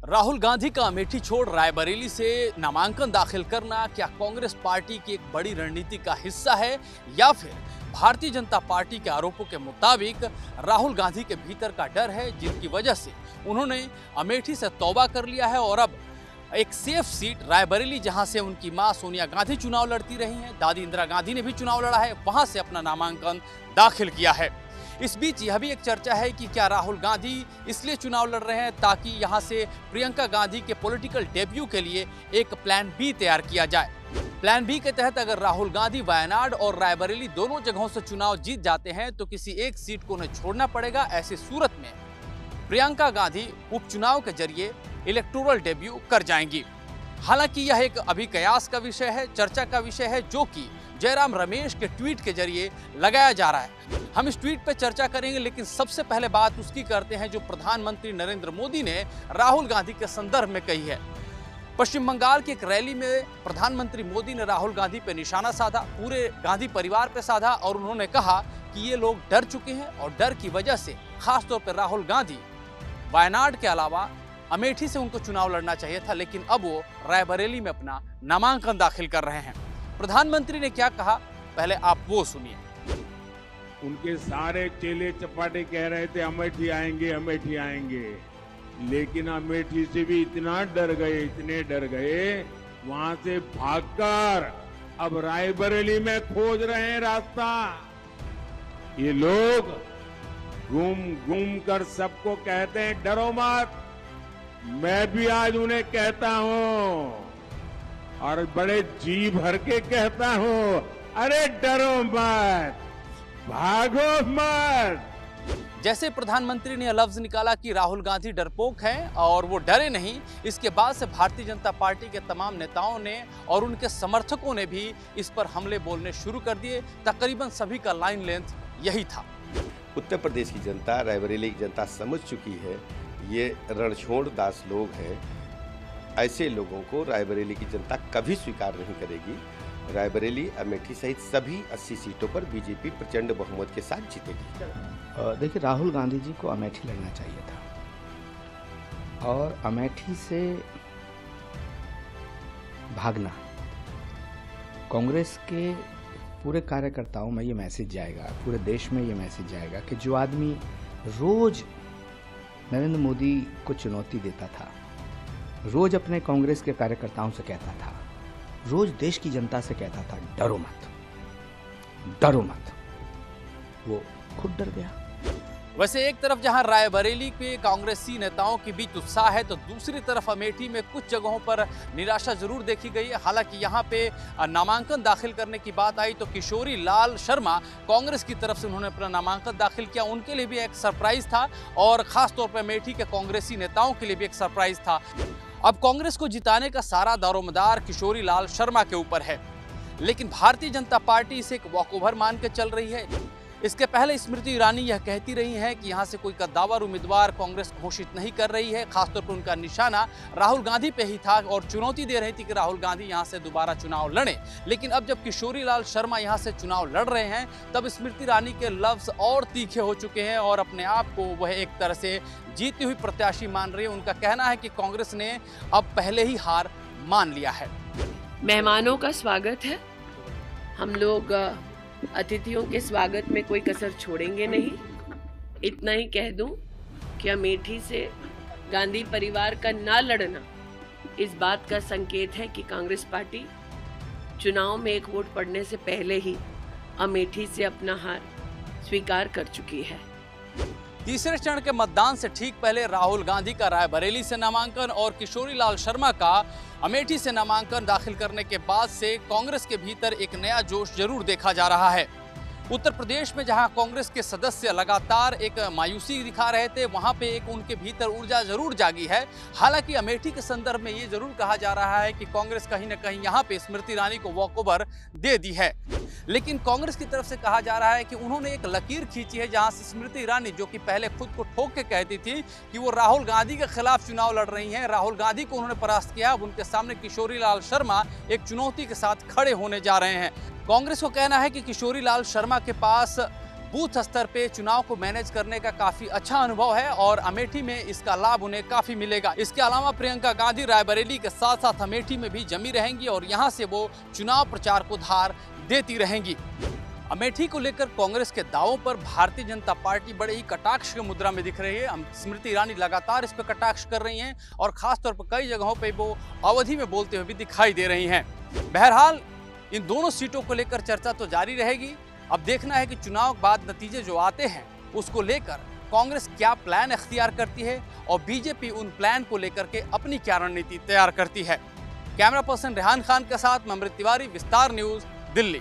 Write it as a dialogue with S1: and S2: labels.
S1: राहुल गांधी का अमेठी छोड़ रायबरेली से नामांकन दाखिल करना क्या कांग्रेस पार्टी की एक बड़ी रणनीति का हिस्सा है या फिर भारतीय जनता पार्टी के आरोपों के मुताबिक राहुल गांधी के भीतर का डर है जिनकी वजह से उन्होंने अमेठी से तौबा कर लिया है और अब एक सेफ सीट रायबरेली, जहां से उनकी मां सोनिया गांधी चुनाव लड़ती रही हैं, दादी इंदिरा गांधी ने भी चुनाव लड़ा है, वहां से अपना नामांकन दाखिल किया है। इस बीच यह भी एक चर्चा है कि क्या राहुल गांधी इसलिए चुनाव लड़ रहे हैं ताकि यहां से प्रियंका गांधी के पॉलिटिकल डेब्यू के लिए एक प्लान बी तैयार किया जाए। प्लान बी के तहत अगर राहुल गांधी वायनाड और रायबरेली दोनों जगहों से चुनाव जीत जाते हैं तो किसी एक सीट को उन्हें छोड़ना पड़ेगा। ऐसी सूरत में प्रियंका गांधी उपचुनाव के जरिए इलेक्टोरल डेब्यू कर जाएंगी। हालांकि यह एक अभी कयास का विषय है, चर्चा का विषय है, जो कि जयराम रमेश के ट्वीट के जरिए लगाया जा रहा है। हम इस ट्वीट पर चर्चा करेंगे, लेकिन सबसे पहले बात उसकी करते हैं जो प्रधानमंत्री नरेंद्र मोदी ने राहुल गांधी के संदर्भ में कही है। पश्चिम बंगाल की एक रैली में प्रधानमंत्री मोदी ने राहुल गांधी पर निशाना साधा, पूरे गांधी परिवार पर साधा और उन्होंने कहा कि ये लोग डर चुके हैं और डर की वजह से खासतौर पर राहुल गांधी वायनाड के अलावा अमेठी से उनको चुनाव लड़ना चाहिए था, लेकिन अब वो रायबरेली में अपना नामांकन दाखिल कर रहे हैं। प्रधानमंत्री ने क्या कहा, पहले आप वो सुनिए।
S2: उनके सारे चेले चपाटे कह रहे थे अमेठी आएंगे, अमेठी आएंगे, लेकिन अमेठी से भी इतना डर गए, इतने डर गए, वहां से भागकर अब रायबरेली में खोज रहे हैं रास्ता। ये लोग घूम घूम कर सबको कहते हैं डरो मत। मैं भी आज उन्हें कहता हूं और बड़े जी भर के कहता हूं, अरे डरो मत, भागो मत।
S1: जैसे प्रधानमंत्री ने यह लफ्ज निकाला कि राहुल गांधी डरपोक हैं और वो डरे नहीं, इसके बाद से भारतीय जनता पार्टी के तमाम नेताओं ने और उनके समर्थकों ने भी इस पर हमले बोलने शुरू कर दिए। तकरीबन सभी का लाइन लेंथ यही था।
S3: उत्तर प्रदेश की जनता, रायबरेली की जनता समझ चुकी है ये रणछोड़ दास लोग हैं। ऐसे लोगों को रायबरेली की जनता कभी स्वीकार नहीं करेगी। रायबरेली, अमेठी सहित सभी 80 सीटों पर बीजेपी प्रचंड बहुमत के साथ जीतेगी।
S4: देखिए, राहुल गांधी जी को अमेठी लड़ना चाहिए था और अमेठी से भागना कांग्रेस के पूरे कार्यकर्ताओं में ये मैसेज जाएगा, पूरे देश में ये मैसेज जाएगा कि जो आदमी रोज नरेंद्र मोदी को चुनौती देता था, रोज अपने कांग्रेस के कार्यकर्ताओं से कहता था, रोज देश की जनता से कहता था डरो मत, डरो मत, वो खुद डर गया।
S1: वैसे एक तरफ जहां रायबरेली के कांग्रेसी नेताओं के बीच उत्साह है तो दूसरी तरफ अमेठी में कुछ जगहों पर निराशा जरूर देखी गई है। हालांकि यहां पे नामांकन दाखिल करने की बात आई तो किशोरी लाल शर्मा कांग्रेस की तरफ से उन्होंने अपना नामांकन दाखिल किया। उनके लिए भी एक सरप्राइज था और खासतौर पर अमेठी के कांग्रेसी नेताओं के लिए भी एक सरप्राइज था। अब कांग्रेस को जिताने का सारा दारोमदार किशोरी लाल शर्मा के ऊपर है, लेकिन भारतीय जनता पार्टी इसे एक वॉकओवर मान के चल रही है। इसके पहले स्मृति ईरानी यह कहती रही हैं कि यहां से कोई कद्दावर उम्मीदवार कांग्रेस घोषित नहीं कर रही है। खासतौर पर उनका निशाना राहुल गांधी पे ही था और चुनौती दे रही थी कि राहुल गांधी यहां से दोबारा चुनाव लड़ें। लेकिन अब जब किशोरी लाल शर्मा यहां से चुनाव लड़ रहे हैं तब स्मृति ईरानी के लफ्ज और तीखे हो चुके हैं और अपने आप को वह एक तरह से जीती हुई प्रत्याशी मान रही है। उनका कहना है कि कांग्रेस ने अब पहले ही हार मान लिया है।
S5: मेहमानों का स्वागत है, हम लोग अतिथियों के स्वागत में कोई कसर छोड़ेंगे नहीं। इतना ही कह दूं कि अमेठी से गांधी परिवार का ना लड़ना इस बात का संकेत है कि कांग्रेस पार्टी चुनाव में एक वोट पड़ने से पहले ही अमेठी से अपना हार स्वीकार कर चुकी है।
S1: तीसरे चरण के मतदान से ठीक पहले राहुल गांधी का रायबरेली से नामांकन और किशोरी लाल शर्मा का अमेठी से नामांकन दाखिल करने के बाद से कांग्रेस के भीतर एक नया जोश जरूर देखा जा रहा है। उत्तर प्रदेश में जहां कांग्रेस के सदस्य लगातार एक मायूसी दिखा रहे थे, वहां पे एक उनके भीतर ऊर्जा जरूर जागी है। हालांकि अमेठी के संदर्भ में ये जरूर कहा जा रहा है कि कांग्रेस कहीं ना कहीं यहां पे स्मृति ईरानी को वॉकओवर दे दी है, लेकिन कांग्रेस की तरफ से कहा जा रहा है कि उन्होंने एक लकीर खींची है जहां से स्मृति ईरानी, जो कि पहले खुद को ठोक के कहती थी कि वो राहुल गांधी के खिलाफ चुनाव लड़ रही हैं, राहुल गांधी को उन्होंने परास्त किया, अब उनके सामने किशोरी लाल शर्मा एक चुनौती के साथ खड़े होने जा रहे हैं। कांग्रेस को कहना है कि किशोरी लाल शर्मा के पास बूथ स्तर पे चुनाव को मैनेज करने का काफी अच्छा अनुभव है और अमेठी में इसका लाभ उन्हें काफी मिलेगा। इसके अलावा प्रियंका गांधी रायबरेली के साथ साथ अमेठी में भी जमी रहेंगी और यहां से वो चुनाव प्रचार को धार देती रहेंगी। अमेठी को लेकर कांग्रेस के दावों पर भारतीय जनता पार्टी बड़े ही कटाक्ष की मुद्रा में दिख रही है। स्मृति ईरानी लगातार इस पर कटाक्ष कर रही हैं और खासतौर पर कई जगहों पे वो अवधि में बोलते हुए भी दिखाई दे रही हैं। बहरहाल इन दोनों सीटों को लेकर चर्चा तो जारी रहेगी। अब देखना है कि चुनाव बाद नतीजे जो आते हैं उसको लेकर कांग्रेस क्या प्लान अख्तियार करती है और बीजेपी उन प्लान को लेकर के अपनी क्या रणनीति तैयार करती है। कैमरा पर्सन रेहान खान के साथ मैं अमृत तिवारी, विस्तार न्यूज, दिल्ली।